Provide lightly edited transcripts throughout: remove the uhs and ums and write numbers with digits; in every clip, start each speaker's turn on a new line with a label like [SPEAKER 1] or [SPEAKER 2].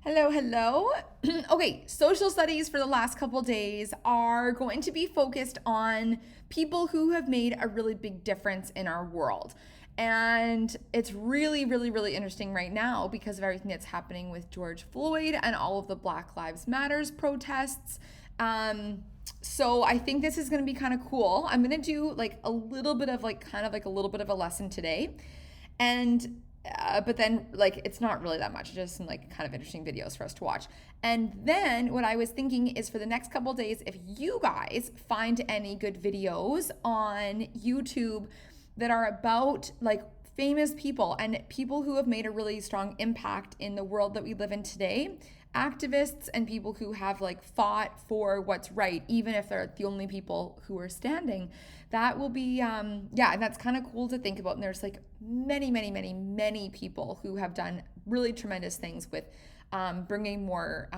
[SPEAKER 1] Hello, hello. Okay, social studies for the last couple days are going to be focused on people who have made a really big difference in our world. And it's really interesting right now because of everything that's happening with George Floyd and all of the Black Lives Matters protests. So I think this is going to be kind of cool. I'm going to do like a little bit of a little bit of a lesson today. And but then like it's not really that much, just some like kind of interesting videos for us to watch. And then what I was thinking is for the next couple days, if you guys find any good videos on YouTube that are about like famous people and people who have made a really strong impact in the world that we live in today, activists and people who have like fought for what's right, even if they're the only people who are standing, that will be and that's kind of cool to think about. And there's like many people who have done really tremendous things with bringing more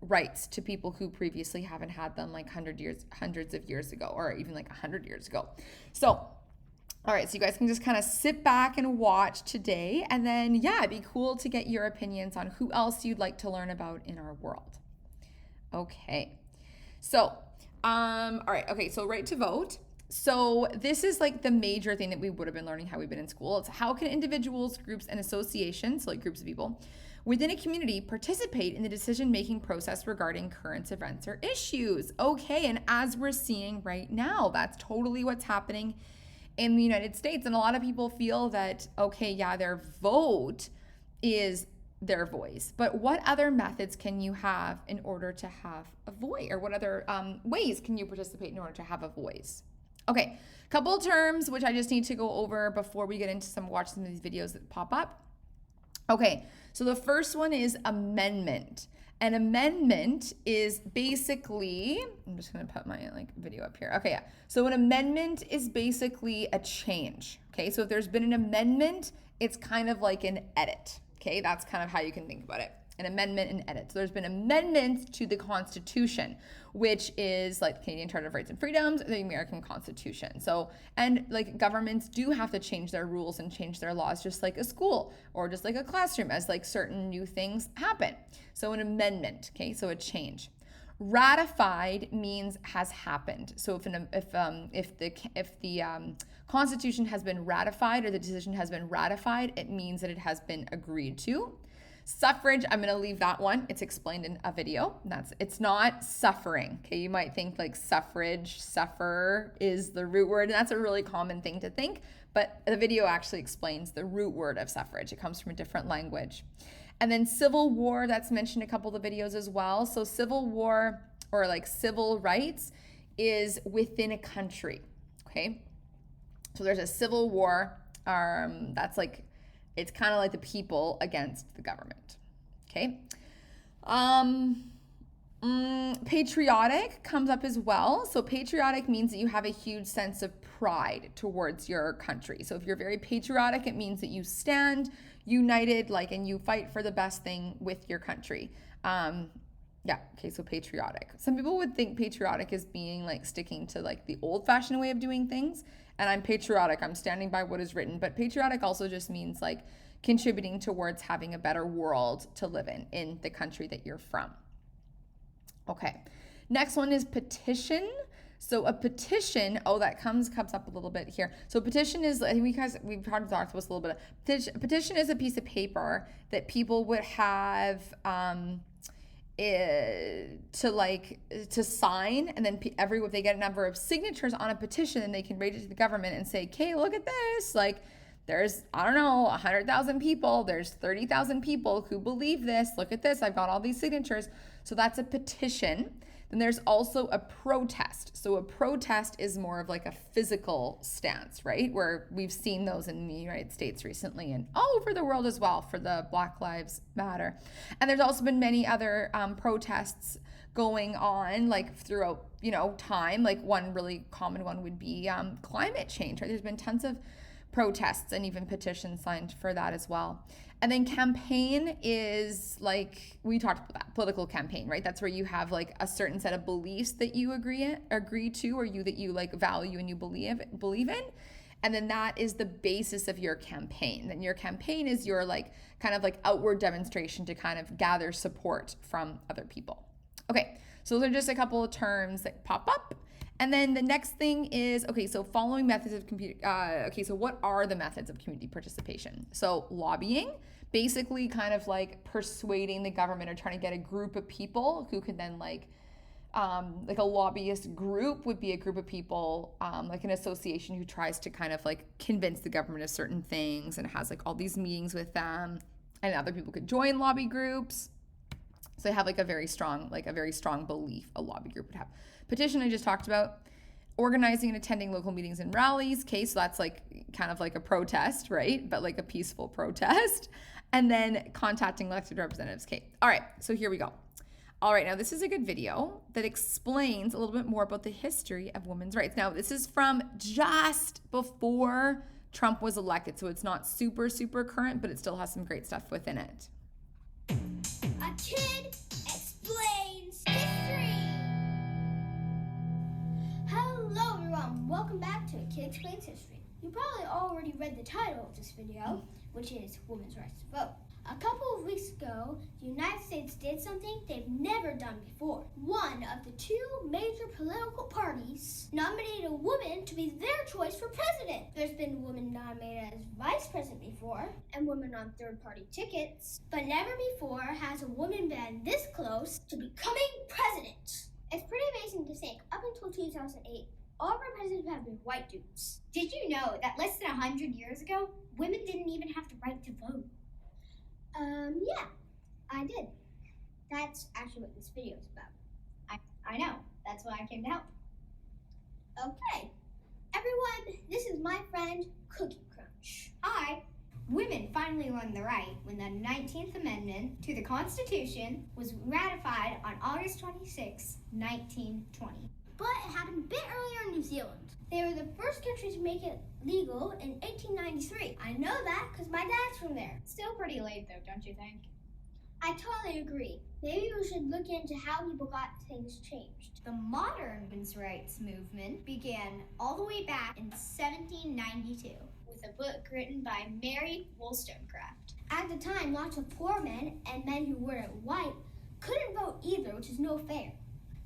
[SPEAKER 1] rights to people who previously haven't had them, like hundreds of years ago, or even like 100 years ago. So all right, so you guys can just kind of sit back and watch today, and then it'd be cool to get your opinions on who else you'd like to learn about in our world. Okay, so all right, okay, so right to vote. So this is like the major thing that we would have been learning how we've been in school. It's how can individuals, groups, and associations, so like groups of people, within a community participate in the decision-making process regarding current events or issues. Okay, and as we're seeing right now, that's totally what's happening in the United States. And a lot of people feel that, their vote is their voice. But what other methods can you have in order to have a voice? Or what other ways can you participate in order to have a voice? Okay, couple terms which I just need to go over before we get into watch some of these videos that pop up. Okay, so the first one is amendment. An amendment is basically, I'm just going to put my video up here. Okay, yeah. So an amendment is basically a change. Okay, so if there's been an amendment, it's kind of like an edit. Okay, that's kind of how you can think about it. An amendment and edit. So there's been amendments to the Constitution, which is like the Canadian Charter of Rights and Freedoms, or the American Constitution. So, and like governments do have to change their rules and change their laws, just like a school or just like a classroom, as like certain new things happen. So an amendment, okay, so a change. Ratified means has happened. So if the Constitution has been ratified or the decision has been ratified, it means that it has been agreed to. Suffrage, I'm going to leave that one. It's explained in a video. It's not suffering. Okay, you might think like suffrage, suffer is the root word, and that's a really common thing to think, but the video actually explains the root word of suffrage. It comes from a different language. And then civil war, that's mentioned in a couple of the videos as well. So civil war or like civil rights is within a country. Okay, so there's a civil war. That's like, it's kind of like the people against the government. Okay. Patriotic comes up as well. So patriotic means that you have a huge sense of pride towards your country. So if you're very patriotic, it means that you stand united, and you fight for the best thing with your country. Okay, so patriotic. Some people would think patriotic is being like sticking to like the old-fashioned way of doing things. And I'm patriotic, I'm standing by what is written. But patriotic also just means like contributing towards having a better world to live in the country that you're from. Okay, next one is petition. So a petition, that comes up a little bit here. So petition is, I think we've talked about this a little bit. Petition is a piece of paper that people would have to sign, and then if they get a number of signatures on a petition, then they can raise it to the government and say, okay, look at this, like there's 100,000 people, there's 30,000 people who believe this, look at this, I've got all these signatures. So that's a petition. Then there's also a protest. So a protest is more of like a physical stance, right? Where we've seen those in the United States recently and all over the world as well for the Black Lives Matter. And there's also been many other protests going on like throughout, time. Like one really common one would be climate change, right? There's been tons of protests and even petitions signed for that as well. And then campaign is like, we talked about that, political campaign, right? That's where you have like a certain set of beliefs that you agree to, or that you like value and you believe in. And then that is the basis of your campaign. And your campaign is your kind of outward demonstration to kind of gather support from other people. Okay, so those are just a couple of terms that pop up. And then the next thing is, okay, so following methods of so what are the methods of community participation? So lobbying, basically kind of persuading the government or trying to get a group of people who could then a lobbyist group would be a group of people, like an association who tries to kind of convince the government of certain things and has all these meetings with them, and other people could join lobby groups. So they have a very strong belief a lobby group would have. Petition I just talked about. Organizing and attending local meetings and rallies. Okay, so that's kind of a protest, right? But a peaceful protest. And then contacting elected representatives. Okay, all right, so here we go. All right, now this is a good video that explains a little bit more about the history of women's rights. Now, this is from just before Trump was elected, so it's not super, super current, but it still has some great stuff within it.
[SPEAKER 2] A Kid Explains History. Hello everyone, welcome back to A Kid Explains History. You probably already read the title of this video, which is Women's Rights to Vote. A couple of weeks ago, the United States did something they've never done before. One of the two major political parties nominated a woman to be their choice for president. There's been a woman nominated as vice president before, and women on third-party tickets, but never before has a woman been this close to becoming president. It's pretty amazing to think, up until 2008, all of our presidents have been white dudes.
[SPEAKER 3] Did you know that less than 100 years ago, women didn't even have the right to vote?
[SPEAKER 2] Yeah, I did. That's actually what this video is about.
[SPEAKER 3] I know. That's why I came to help.
[SPEAKER 2] Okay. Everyone, this is my friend Cookie Crunch.
[SPEAKER 3] Hi. Women finally won the right when the 19th Amendment to the Constitution was ratified on August 26, 1920.
[SPEAKER 2] But it happened a bit earlier in New Zealand. They were the first country to make it legal in 1893. I know that because my dad's from there.
[SPEAKER 3] Still pretty late though, don't you think?
[SPEAKER 2] I totally agree. Maybe we should look into how people got things changed.
[SPEAKER 3] The modern women's rights movement began all the way back in 1792 with a book written by Mary Wollstonecraft.
[SPEAKER 2] At the time, lots of poor men and men who weren't white couldn't vote either, which is no fair.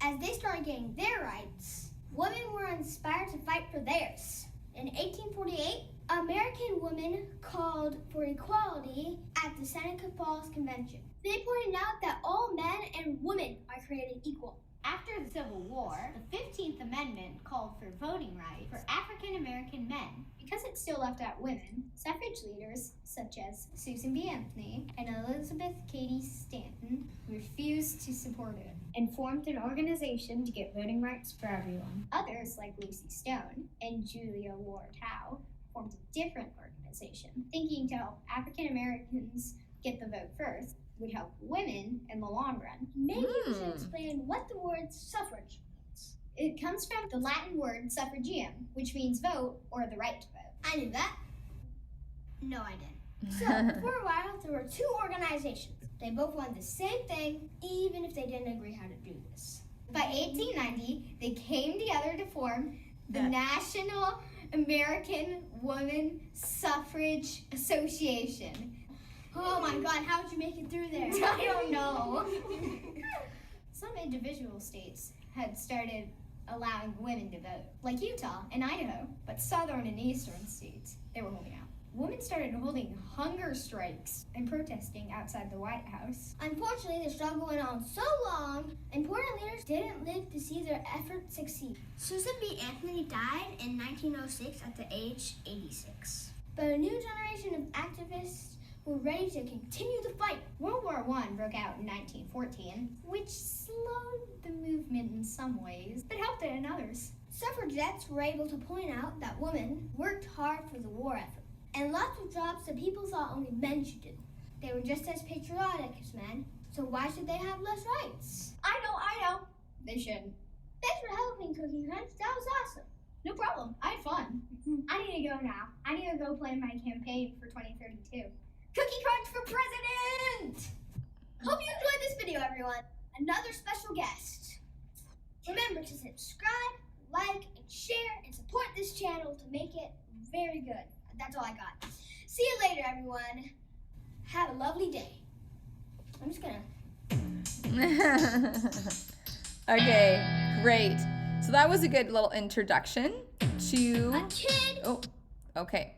[SPEAKER 2] As they started getting their rights, women were inspired to fight for theirs. In 1848, American women called for equality at the Seneca Falls Convention. They pointed out that all men and women are created equal.
[SPEAKER 3] After the Civil War, the 15th Amendment called for voting rights for African American men. Because it still left out women, suffrage leaders such as Susan B. Anthony and Elizabeth Cady Stanton refused to support it and formed an organization to get voting rights for everyone. Others, like Lucy Stone and Julia Ward Howe, formed a different organization, thinking to help African Americans get the vote first would help women in the long run.
[SPEAKER 2] Maybe you should explain what the word suffrage means.
[SPEAKER 3] It comes from the Latin word suffragium, which means vote or the right to vote.
[SPEAKER 2] I knew that. No, I didn't. So, for a while, there were two organizations. They both wanted the same thing, even if they didn't agree how to do this.
[SPEAKER 3] By 1890, they came together to form the National American Woman Suffrage Association.
[SPEAKER 2] Oh my God, how did you make it through there?
[SPEAKER 3] I don't know. Some individual states had started allowing women to vote, like Utah and Idaho, but southern and eastern states, they were holding out. Women started holding hunger strikes and protesting outside the White House.
[SPEAKER 2] Unfortunately, the struggle went on so long, important leaders didn't live to see their efforts succeed. Susan B. Anthony died in 1906 at the age 86. But a new generation of activists were ready to continue the fight.
[SPEAKER 3] World War I broke out in 1914, which slowed the movement in some ways, but helped it in others.
[SPEAKER 2] Suffragettes were able to point out that women worked hard for the war effort, and lots of jobs that people thought only men should do. They were just as patriotic as men, so why should they have less rights?
[SPEAKER 3] I know. They shouldn't.
[SPEAKER 2] Thanks for helping, Cookie Crunch. That was awesome.
[SPEAKER 3] No problem. I had fun. I need to go now. I need to go plan my campaign for 2032. Cookie Crunch for president!
[SPEAKER 2] Hope you enjoyed this video, everyone. Another special guest. Remember to subscribe, like, and share, and support this channel to make it Very good. That's all I got. See you later, everyone. Have a lovely day. I'm just gonna...
[SPEAKER 1] Okay, great. So that was a good little introduction to...
[SPEAKER 2] A kid!
[SPEAKER 1] Oh, okay.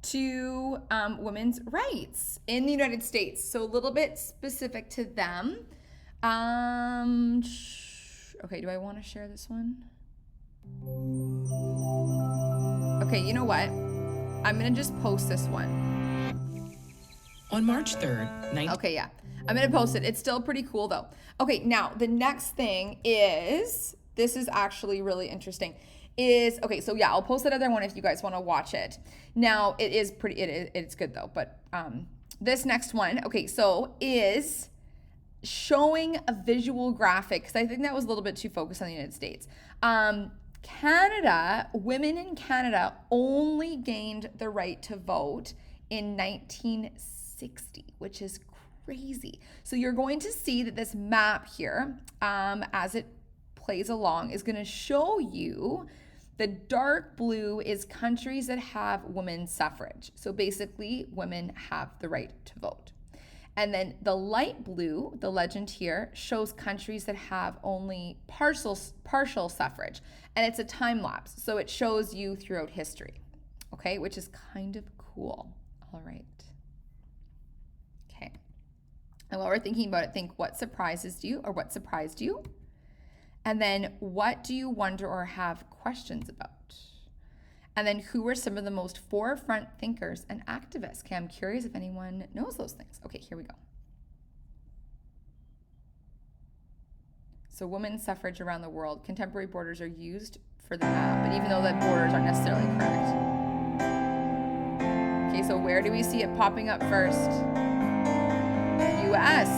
[SPEAKER 1] To women's rights in the United States. So a little bit specific to them. Okay, do I want to share this one? Okay, you know what? I'm going to just post this one.
[SPEAKER 4] On March 3rd,
[SPEAKER 1] Okay, yeah. I'm going to post it. It's still pretty cool, though. Okay, now the next thing is, this is actually really interesting, okay, so yeah, I'll post that other one if you guys want to watch it. Now, it's good, though, but this next one, okay, so is showing a visual graphic, because I think that was a little bit too focused on the United States. Canada, women in Canada only gained the right to vote in 1960, which is crazy. So you're going to see that this map here, as it plays along, is going to show you the dark blue is countries that have women's suffrage. So basically, women have the right to vote. And then the light blue, the legend here, shows countries that have only partial suffrage. And it's a time lapse, so it shows you throughout history, okay, which is kind of cool. All right. Okay. And while we're thinking about it, think what surprises you or what surprised you? And then what do you wonder or have questions about? And then who are some of the most forefront thinkers and activists? Okay, I'm curious if anyone knows those things. Okay, here we go. So women's suffrage around the world. Contemporary borders are used for the map, but even though the borders aren't necessarily correct. Okay, so where do we see it popping up first? US.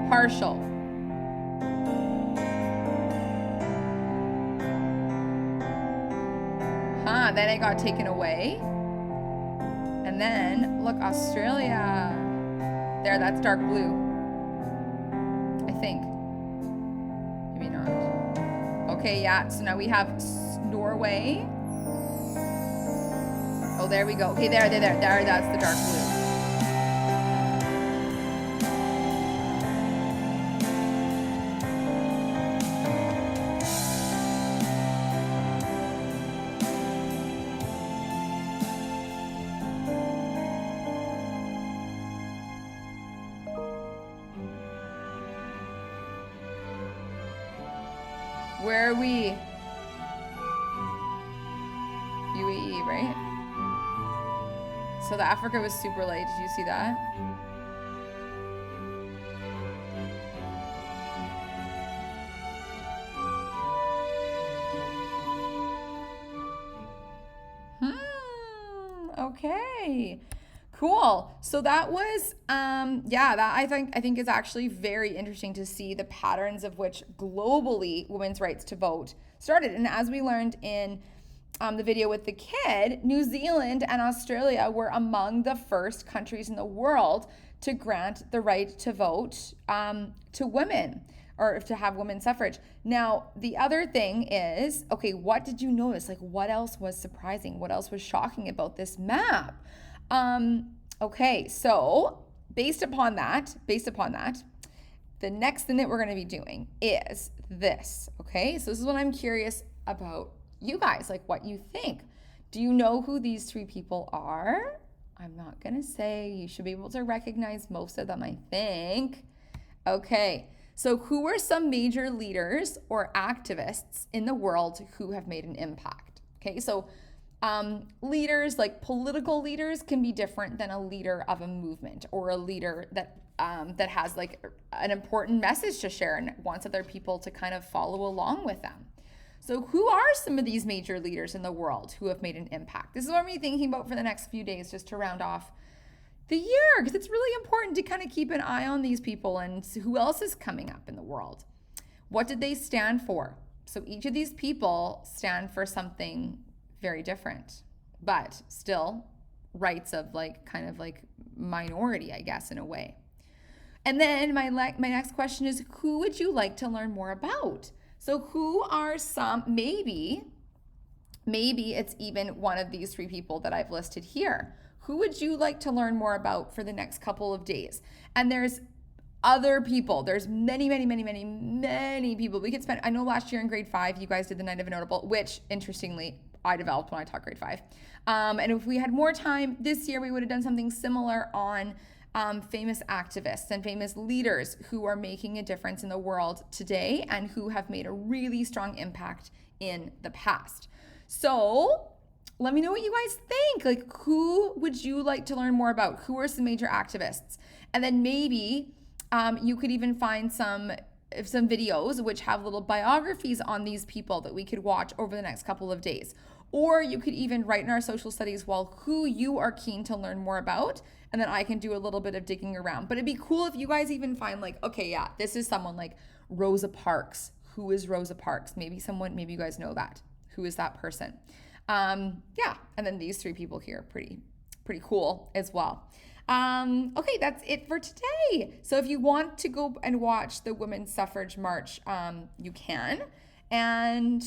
[SPEAKER 1] Partial. Then it got taken away. And then, look, Australia. There, that's dark blue. I think. Maybe not. Okay, yeah, so now we have Norway. Oh, there we go. Okay, there, that's the dark blue. Where are we? UAE, right? So the Africa was super light. Did you see that? Okay. Cool. So that was, that I think is actually very interesting to see the patterns of which globally women's rights to vote started. And as we learned in the video with the kid, New Zealand and Australia were among the first countries in the world to grant the right to vote to women, or to have women's suffrage. Now, the other thing is, okay, what did you notice? Like, what else was surprising? What else was shocking about this map? Okay, so based upon that, the next thing that we're going to be doing is this, okay? So this is what I'm curious about you guys, like what you think. Do you know who these three people are? I'm not going to say. You should be able to recognize most of them, I think. Okay, so who are some major leaders or activists in the world who have made an impact? Okay, so leaders, like political leaders, can be different than a leader of a movement or a leader that has like an important message to share and wants other people to kind of follow along with them. So who are some of these major leaders in the world who have made an impact? This is what I'm thinking about for the next few days, just to round off the year, because it's really important to kind of keep an eye on these people and see who else is coming up in the world. What did they stand for? So each of these people stand for something very different, but still rights of like kind of like minority, I guess, in a way. And then my next question is, who would you like to learn more about? So who are some, maybe Maybe it's even one of these 3 people that I've listed here. Who would you like to learn more about for the next couple of days? And there's other people. There's many, many, many, many, many people. We could spend, I know last year in grade 5, you guys did the Night of a Notable, which interestingly, I developed when I taught grade 5. And if we had more time this year, we would have done something similar on famous activists and famous leaders who are making a difference in the world today and who have made a really strong impact in the past. So let me know what you guys think. Like, who would you like to learn more about? Who are some major activists? And then maybe you could even find some videos which have little biographies on these people that we could watch over the next couple of days. Or you could even write in our social studies, well, who you are keen to learn more about, and then I can do a little bit of digging around. But it'd be cool if you guys even find like, okay, yeah, this is someone like Rosa Parks. Who is Rosa Parks? Maybe you guys know that. Who is that person? Yeah, and then these 3 people here, pretty cool as well. Okay, that's it for today. So if you want to go and watch the Women's Suffrage March, you can, and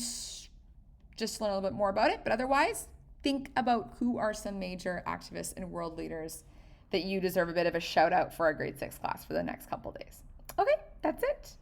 [SPEAKER 1] just learn a little bit more about it. But otherwise, think about who are some major activists and world leaders that you deserve a bit of a shout out for our grade 6 class for the next couple days. Okay, that's it.